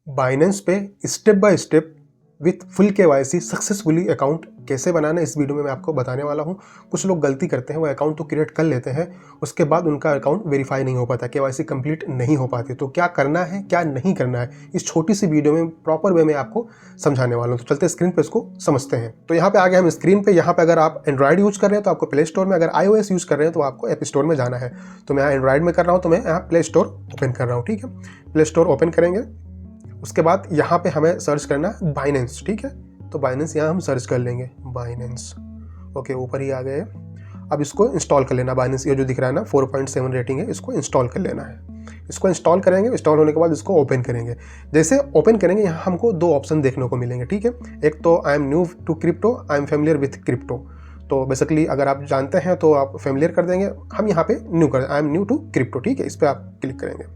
Binance पे step by step with full KYC successfully account कैसे बनाना इस वीडियो में मैं आपको बताने वाला हूं। कुछ लोग गलती करते हैं, वो अकाउंट तो क्रिएट कर लेते हैं, उसके बाद उनका अकाउंट वेरीफाई नहीं हो पाता, केवाईसी कंप्लीट नहीं हो पाती। तो क्या करना है क्या नहीं करना है, इस छोटी सी वीडियो में प्रॉपर वे में आपको समझाने वाला हूँ। तो चलते स्क्रीन पर इसको समझते हैं। तो यहाँ पे आ गए हम स्क्रीन पे। यहाँ पे अगर आप एंड्रॉइड यूज कर रहे हैं तो आपको प्ले स्टोर में, अगर iOS यूज कर रहे हैं तो आपको ऐप स्टोर में जाना है। तो मैं यहाँ एंड्रॉइड में कर रहा हूँ, तो मैं यहाँ प्ले स्टोर ओपन कर रहा हूँ। ठीक है, प्ले स्टोर ओपन करेंगे। उसके बाद यहाँ पे हमें सर्च करना है बाइनेंस। ठीक है, तो बाइनेंस यहाँ हम सर्च कर लेंगे, बाइनेंस। ओके, ऊपर ही आ गए। अब इसको इंस्टॉल कर लेना। बाइनेंस ये जो दिख रहा है ना 4.7 रेटिंग है, इसको इंस्टॉल कर लेना है। इसको इंस्टॉल करेंगे, इंस्टॉल होने के बाद इसको ओपन करेंगे। जैसे ओपन करेंगे यहाँ हमको दो ऑप्शन देखने को मिलेंगे। ठीक है, एक तो I am new to crypto, I am familiar with crypto. तो बेसिकली अगर आप जानते हैं तो आप फेमिलियर कर देंगे, हम यहाँ पे न्यू कर, I am new to crypto. ठीक है, इस पर आप क्लिक करेंगे।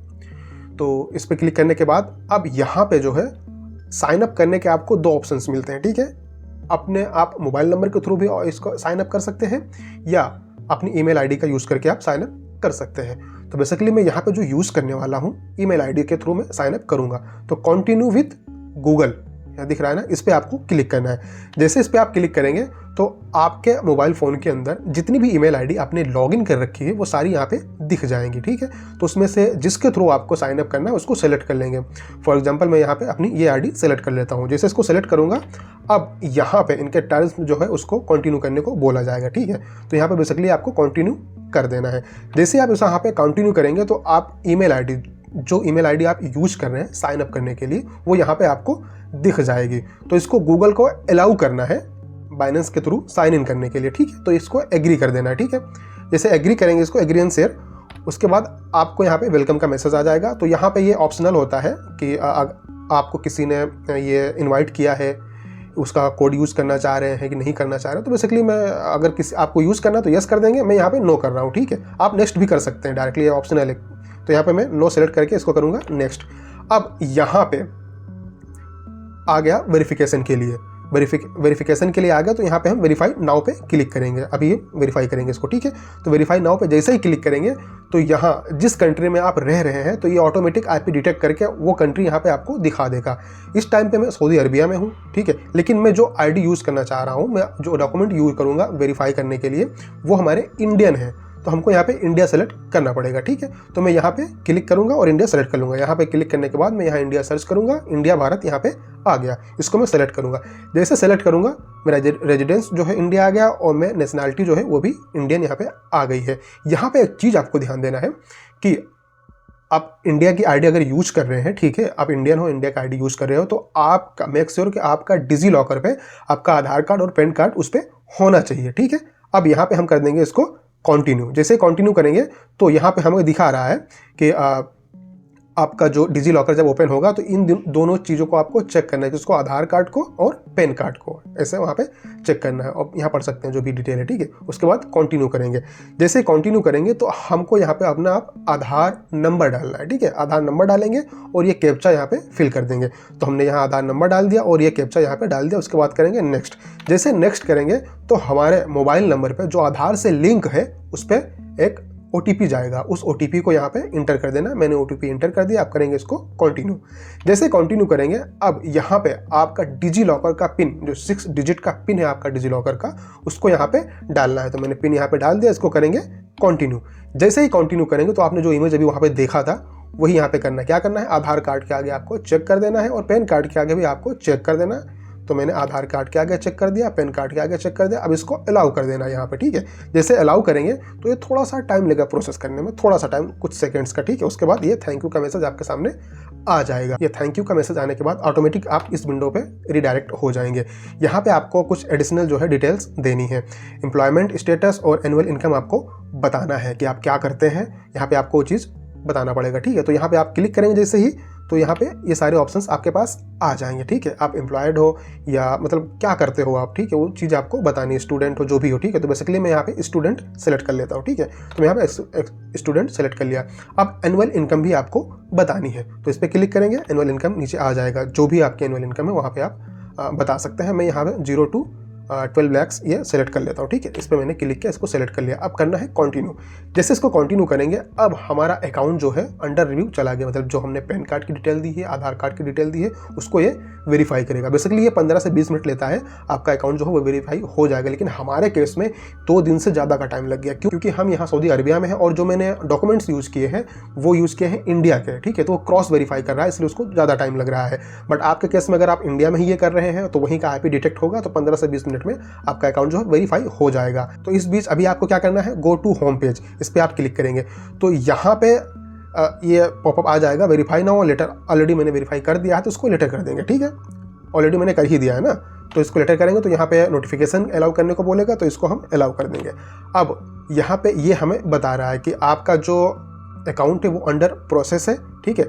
तो इस पर क्लिक करने के बाद अब यहाँ पे जो है साइन अप करने के आपको दो ऑप्शंस मिलते हैं। ठीक है, अपने आप मोबाइल नंबर के थ्रू भी इसको साइन अप कर सकते हैं, या अपनी ईमेल आईडी का यूज़ करके आप साइन अप कर सकते हैं। तो बेसिकली मैं यहाँ पे जो यूज़ करने वाला हूँ, ईमेल आईडी के थ्रू मैं साइन अप करूँगा। तो कंटिन्यू विथ गूगल यहाँ दिख रहा है ना, इस पर आपको क्लिक करना है। जैसे इस पर आप क्लिक करेंगे तो आपके मोबाइल फ़ोन के अंदर जितनी भी ईमेल आईडी आपने लॉगिन कर रखी है वो सारी यहाँ पे दिख जाएंगी। ठीक है, तो उसमें से जिसके थ्रू आपको साइन अप करना है उसको सेलेक्ट कर लेंगे। फॉर एग्जांपल मैं यहाँ पे अपनी ये आईडी सेलेक्ट कर लेता हूँ। जैसे इसको सेलेक्ट करूँगा, अब यहाँ पे इनके टर्म्स जो है उसको कंटिन्यू करने को बोला जाएगा। ठीक है, तो यहाँ पे बेसिकली आपको कंटिन्यू कर देना है। जैसे आप यहाँ पे कंटिन्यू करेंगे तो आप ईमेल आईडी, जो ईमेल आईडी आप यूज कर रहे हैं साइन अप करने के लिए, वो यहाँ पे आपको दिख जाएगी। तो इसको गूगल को अलाउ करना है बाइनेंस के थ्रू साइन इन करने के लिए। ठीक है, तो इसको एग्री कर देना है। ठीक है, जैसे एग्री करेंगे इसको, एग्री एंड शेयर, उसके बाद आपको यहाँ पे वेलकम का मैसेज आ जाएगा। तो यहाँ पे ये ऑप्शनल होता है कि आपको किसी ने ये इनवाइट किया है, उसका कोड यूज़ करना चाह रहे हैं कि नहीं करना चाह रहे हैं। तो बेसिकली मैं अगर किसी आपको यूज़ करना तो यस कर देंगे, मैं यहाँ पे नो कर रहा हूँ। ठीक है, आप नेक्स्ट भी कर सकते हैं डायरेक्टली, ये ऑप्शनल है। तो यहाँ पे मैं नो सेलेक्ट करके इसको करूँगा नेक्स्ट। अब यहाँ पे आ गया वेरिफिकेशन के लिए, वेरिफिकेशन के लिए आ गया। तो यहाँ पे हम वेरीफाई नाउ पे क्लिक करेंगे। अभी ये वेरीफाई करेंगे इसको। ठीक है, तो वेरीफाई नाउ पे जैसे ही क्लिक करेंगे तो यहाँ जिस कंट्री में आप रह रहे हैं तो ये ऑटोमेटिक आईपी डिटेक्ट करके वो कंट्री यहाँ पे आपको दिखा देगा। इस टाइम पे मैं सऊदी अरबिया में हूँ। ठीक है, लेकिन मैं जो आईडी यूज़ करना चाह रहा हूँ, मैं जो डॉक्यूमेंट यूज़ करूँगा वेरीफाई करने के लिए, वो हमारे इंडियन है। तो हमको यहाँ पे इंडिया सेलेक्ट करना पड़ेगा। ठीक है, तो मैं यहाँ पे क्लिक करूँगा और इंडिया सेलेक्ट कर लूँगा। यहाँ पे क्लिक करने के बाद मैं यहाँ इंडिया सर्च करूँगा, इंडिया भारत यहाँ पे आ गया, इसको मैं सेलेक्ट करूँगा। जैसे सेलेक्ट करूँगा मेरा रेजिडेंस जो है इंडिया आ गया, और मैं नेशनैलिटी जो है वो भी इंडियन यहाँ पे आ गई है। यहाँ पे एक चीज़ आपको ध्यान देना है कि आप इंडिया की आईडी अगर यूज कर रहे हैं, ठीक है, आप इंडियन हो, इंडिया का आईडी यूज कर रहे हो, तो आप मेक श्योर कि आपका डिजी लॉकर पे आपका आधार कार्ड और पैन कार्ड उस पर होना चाहिए। ठीक है, अब यहाँ पे हम कर देंगे इसको कंटिन्यू। जैसे कंटिन्यू करेंगे तो यहाँ पे हमें दिखा रहा है कि आपका जो डिजी लॉकर जब ओपन होगा तो इन दोनों चीज़ों को आपको चेक करना है, जिसको आधार कार्ड को और पैन कार्ड को ऐसे वहाँ पे चेक करना है, और यहाँ पढ़ सकते हैं जो भी डिटेल है। ठीक है, उसके बाद कंटिन्यू करेंगे। जैसे कंटिन्यू करेंगे तो हमको यहाँ पे अपना आप आधार नंबर डालना है। ठीक है, आधार नंबर डालेंगे और ये कैप्चा यहाँ पे फिल कर देंगे। तो हमने यहाँ आधार नंबर डाल दिया और ये कैप्चा यहाँ पे डाल दिया। उसके बाद करेंगे नेक्स्ट। जैसे नेक्स्ट करेंगे तो हमारे मोबाइल नंबर पर जो आधार से लिंक है उस पर एक OTP जाएगा, उस OTP को यहाँ पे इंटर कर देना। मैंने OTP इंटर कर दिया। आप करेंगे इसको कंटिन्यू। जैसे कंटिन्यू करेंगे, अब यहाँ पे आपका डिजी लॉकर का पिन, जो 6 डिजिट का पिन है आपका डिजी लॉकर का, उसको यहाँ पे डालना है। तो मैंने पिन यहाँ पे डाल दिया, इसको करेंगे कंटिन्यू। जैसे ही कंटिन्यू करेंगे तो आपने जो इमेज अभी वहाँ पे देखा था वही यहाँ पे करना है। क्या करना है, आधार कार्ड के आगे आपको चेक कर देना है और पैन कार्ड के आगे भी आपको चेक कर देना है। तो मैंने आधार कार्ड के आगे चेक कर दिया, पैन कार्ड के आगे चेक कर दिया। अब इसको अलाउ कर देना यहाँ पे। ठीक है, जैसे अलाउ करेंगे तो ये थोड़ा सा टाइम लगेगा प्रोसेस करने में, थोड़ा सा टाइम, कुछ सेकंड्स का। ठीक है, उसके बाद ये थैंक यू का मैसेज आपके सामने आ जाएगा। ये थैंक यू का मैसेज आने के बाद ऑटोमेटिक आप इस विंडो पे रिडायरेक्ट हो जाएंगे। यहाँ पे आपको कुछ एडिशनल जो है डिटेल्स देनी है। एम्प्लॉयमेंट स्टेटस और एनुअल इनकम आपको बताना है कि आप क्या करते हैं, यहाँ पे आपको वो चीज़ बताना पड़ेगा। ठीक है, तो यहाँ पे आप क्लिक करेंगे जैसे ही, तो यहाँ पे ये सारे ऑप्शंस आपके पास आ जाएंगे। ठीक है, आप एम्प्लॉयड हो या मतलब क्या करते हो आप, ठीक है, वो चीज़ आपको बतानी है, स्टूडेंट हो, जो भी हो। ठीक है, तो बेसिकली मैं यहाँ पे स्टूडेंट सेलेक्ट कर लेता हूँ। ठीक है, तो मैं यहाँ पे स्टूडेंट सेलेक्ट कर लिया। अब एनुअल इनकम भी आपको बतानी है, तो इस पर क्लिक करेंगे, एनुअल इनकम नीचे आ जाएगा। जो भी आपकी एनुअल इनकम है वहाँ पर आप बता सकते हैं। मैं यहाँ पे 0 to 12 lakhs ये सेलेक्ट कर लेता हूँ, ठीक है। इस पर मैंने क्लिक किया, इसको सेलेक्ट कर लिया। अब करना है कंटिन्यू। जैसे इसको कंटिन्यू करेंगे, अब हमारा अकाउंट जो है अंडर रिव्यू चला गया, मतलब जो हमने पैन कार्ड की डिटेल दी है, आधार कार्ड की डिटेल दी है, उसको ये वेरीफाई करेगा। बेसिकली ये 15 से 20 मिनट लेता है, आपका अकाउंट जो है वो वेरीफाई हो जाएगा। लेकिन हमारे केस में 2 दिन से ज़्यादा का टाइम लग गया, क्योंकि हम यहाँ सऊदी अरबिया में हैं और जो मैंने डॉक्यूमेंट्स यूज़ किए हैं वो यूज़ किए हैं इंडिया के, ठीक है। तो वो क्रॉस वेरीफाई कर रहा है, इसलिए उसको ज़्यादा टाइम लग रहा है। बट आपके केस में अगर आप इंडिया में ही ये कर रहे हैं तो वहीं का IP डिटेक्ट होगा, तो 15 से 20 मिनट में आपका अकाउंट जो है वेरीफाई हो जाएगा। तो इस बीच अभी आपको क्या करना है, गो टू होम पेज, इस पर आप क्लिक करेंगे तो यहाँ पे ये पॉपअप आ जाएगा, वेरीफाई नाउ लेटर। ऑलरेडी मैंने वेरीफाई कर दिया है तो इसको लेटर कर देंगे, ठीक है। ऑलरेडी मैंने कर ही दिया है ना, तो इसको लेटर करेंगे। तो यहाँ पे नोटिफिकेशन अलाउ करने को बोलेगा, तो इसको हम अलाउ कर देंगे। अब यहाँ पे ये हमें बता रहा है कि आपका जो अकाउंट है वो अंडर प्रोसेस है, ठीक है।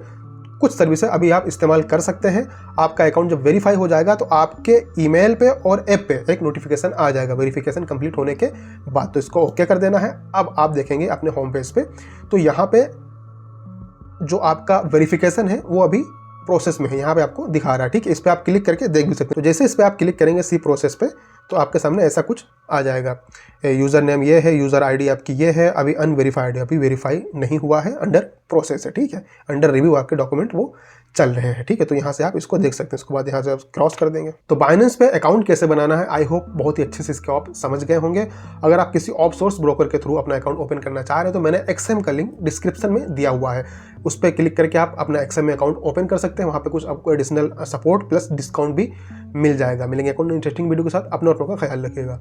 कुछ सर्विसेज अभी आप इस्तेमाल कर सकते हैं। आपका अकाउंट जब वेरीफाई हो जाएगा तो आपके ईमेल पे और ऐप पे एक नोटिफिकेशन आ जाएगा वेरिफिकेशन कंप्लीट होने के बाद। तो इसको ओके कर देना है। अब आप देखेंगे अपने होम पेज पे, तो यहाँ पे जो आपका वेरिफिकेशन है वो अभी प्रोसेस में है, यहाँ पे आपको दिखा रहा है, ठीक है। इस पर आप क्लिक करके देख भी सकते हैं। तो जैसे इस पर आप क्लिक करेंगे सी प्रोसेस पे, तो आपके सामने ऐसा कुछ आ जाएगा। यूज़र नेम ये है, यूज़र ID आपकी ये है, अभी अनवेरीफाइड है, अभी वेरीफाई नहीं हुआ है, अंडर प्रोसेस है, ठीक है। अंडर रिव्यू आपके डॉक्यूमेंट वो चल रहे हैं, ठीक है। तो यहाँ से आप इसको देख सकते हैं। उसके बाद यहाँ से आप क्रॉस कर देंगे। तो बाइनेंस पे अकाउंट कैसे बनाना है, आई होप बहुत ही अच्छे से इसके आप समझ गए होंगे। अगर आप किसी ऑफसोर्स ब्रोकर के थ्रू अपना अकाउंट ओपन करना चाह रहे हैं तो मैंने XM का लिंक डिस्क्रिप्शन में दिया हुआ है, उस पर क्लिक करके आप अपना XM में अकाउंट ओपन कर सकते हैं। वहाँ पे कुछ आपको एडिशनल सपोर्ट प्लस डिस्काउंट भी मिल जाएगा। मिलेंगे अकाउंट इंटरेस्टिंग वीडियो के साथ। अपना और अपनों का ख्याल रखिएगा।